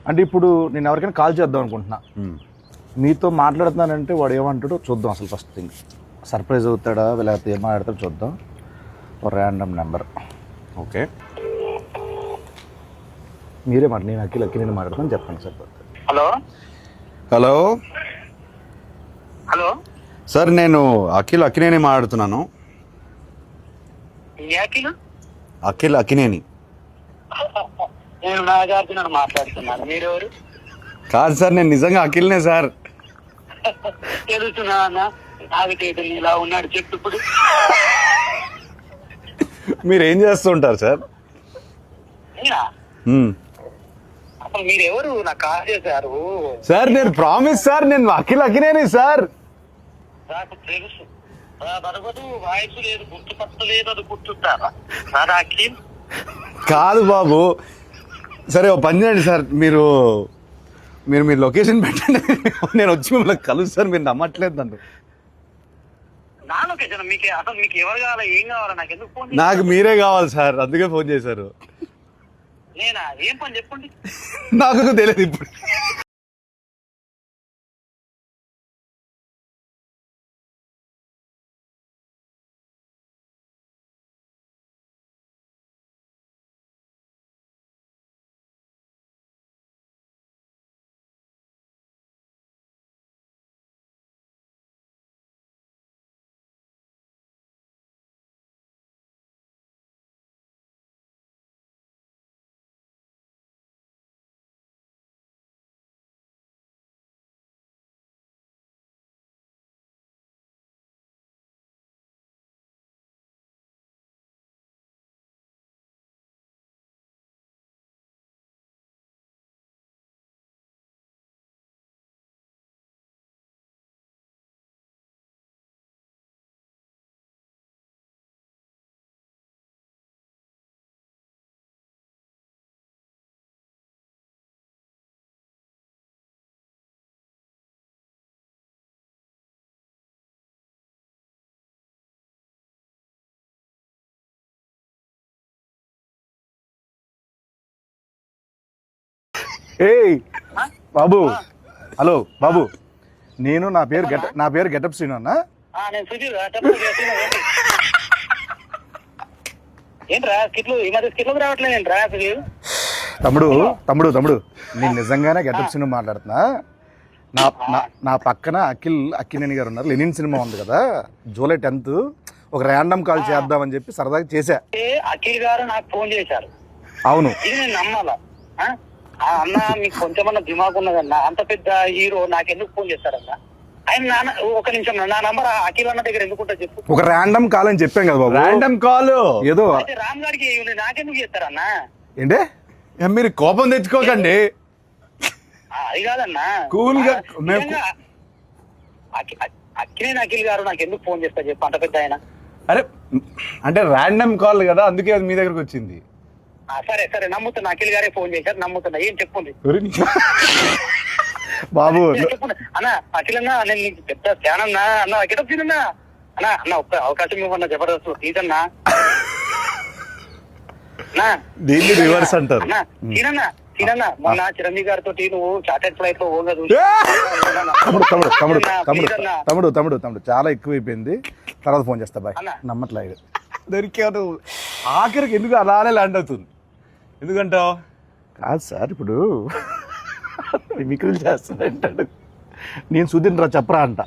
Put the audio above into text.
అంటే ఇప్పుడు నేను ఎవరికైనా కాల్ చేద్దాం అనుకుంటున్నా, మీతో మాట్లాడుతున్నానంటే వాడు ఏమంటాడో చూద్దాం. అసలు ఫస్ట్ థింగ్ సర్ప్రైజ్ అవుతాడా లేకపోతే ఏం మాట్లాడతాడో చూద్దాం. ఒక ర్యాండమ్ నెంబర్. ఓకే, మీరే మాట, నేను అఖిలని మాట్లాడతాను, చెప్పండి sir. Hello hello hello sir, నేను అక్కినేని మాట్లాడుతున్నాను. అక్కినేని. నేను నాగార్జున మాట్లాడుతున్నాను. మీరెవరు? కాదు సార్, నేను నిజంగా అఖిల్నే సార్. తెలుసునా అన్న, నాగటేటలు ఇలా ఉన్నాడు చెప్పు ఇప్పుడు. మీరు ఏం చేస్తుంటారు సార్? అసలు మీరెవరు? నాకు కాల్ చేశారు సార్. నేను ప్రామిస్ సార్, నేను అఖినేని సార్. నాకు తెలుసు, బరబదు వాయిస్ లేదు, గుర్తుపట్టలేదు, అది గుర్తుంటారా సార్? అఖిల్ కాదు బాబు. సరే ఓ పని చేయండి సార్, మీరు మీ లొకేషన్ పెట్టండి, నేను వచ్చి మిమ్మల్ని కలుస్తాను. మీరు నమ్మట్లేదు నన్ను. నా లొకేషన్ మీకు అసలు మీకు ఎవరు కావాలా, ఏం కావాలా? నాకు ఎందుకు ఫోన్? నాకు మీరే కావాలి సార్, అందుకే ఫోన్ చేశారు. నేనా? ఏం పని చెప్పండి. నాకు తెలియదు ఇప్పుడు. ఏయ్ బాబు, హలో బాబు, నేను నా పేరు గెటప్ శ్రీను అన్న. నేను సుధీర్. ఏంట్రా స్కిట్లు ఈ మధ్య స్కిట్లకు రావట్లేదు ఏంట్రా సుధీర్? తమ్ముడు నేను నిజంగానే గెటప్ శ్రీను మాట్లాడుతున్నా. నా పక్కన అక్కినేని గారు ఉన్నారు. లెనిన్ సినిమా ఉంది కదా, జూలై 10th ఒక ర్యాండమ్ కాల్ చేద్దామని చెప్పి సరదాగా చేశా. అఖిల్ గారు నాకు ఫోన్ చేశారు. అవును, ఇది నేను నమ్మాలా? అన్న మీకు కొంచెమన్నా దిమాగ్ ఉన్నదన్నా, అంత పెద్ద హీరో నాకెందుకు ఫోన్ చేస్తారన్నా? ఆయన ఒక నిమిషం, నా నంబర్ అఖిల్ అన్న దగ్గర ఎందుకుంటా చెప్పు. ఒక ర్యాండమ్ కాల్ అని చెప్పాం కదా బాబు. ర్యాండమ్ కాల్ ఏదో రామ్ గారికి నాకెందుకు చేస్తారన్నా? ఏంటే మీరు కోపం తెచ్చుకోకండి. అది కాదన్నా, కూల్ గా అఖిల్ గారు నాకు ఎందుకు ఫోన్ చేస్తారు చెప్పు, అంత పెద్ద ఆయన. అరే అంటే ర్యాండమ్ కాల్ కదా, అందుకే అది మీ దగ్గరకు వచ్చింది. సరే సరే నమ్ముతున్నా, అఖిల్ గారే ఫోన్ చేశారు, నమ్ముతున్నా. ఏం చెప్పండి బాబు. చెప్పండి అన్న. అఖిల్ అన్నా, నేను నీకు పెద్ద ఫ్యాన్ అన్నా. అన్న అఖిల్ తినన్నా అన్న ఒక్క అవకాశం ఇవ్వన్నా, జబర్దస్త్ ప్లీజ్ అన్నా. దీన్ని రివర్స్ అంటారు. తినన్నా మొన్న చిరంజీవి గారితో నువ్వు చార్టెడ్ ఫ్లైట్ లో ఓగా చూసి. తమ్ముడు చాలా ఎక్కువైపోయింది, తర్వాత ఫోన్ చేస్తా బాయ్. నమ్మట్లేదు. దొరికాడు ఆఖరికి. ఎందుకు అలానే ల్యాండ్ అవుతుంది? ఎందుకంటావు? కాదు సార్, ఇప్పుడు మిమిక్రీలు చేస్తానంటాడు, నేను సుధీర్ రా చెప్పరా అంట.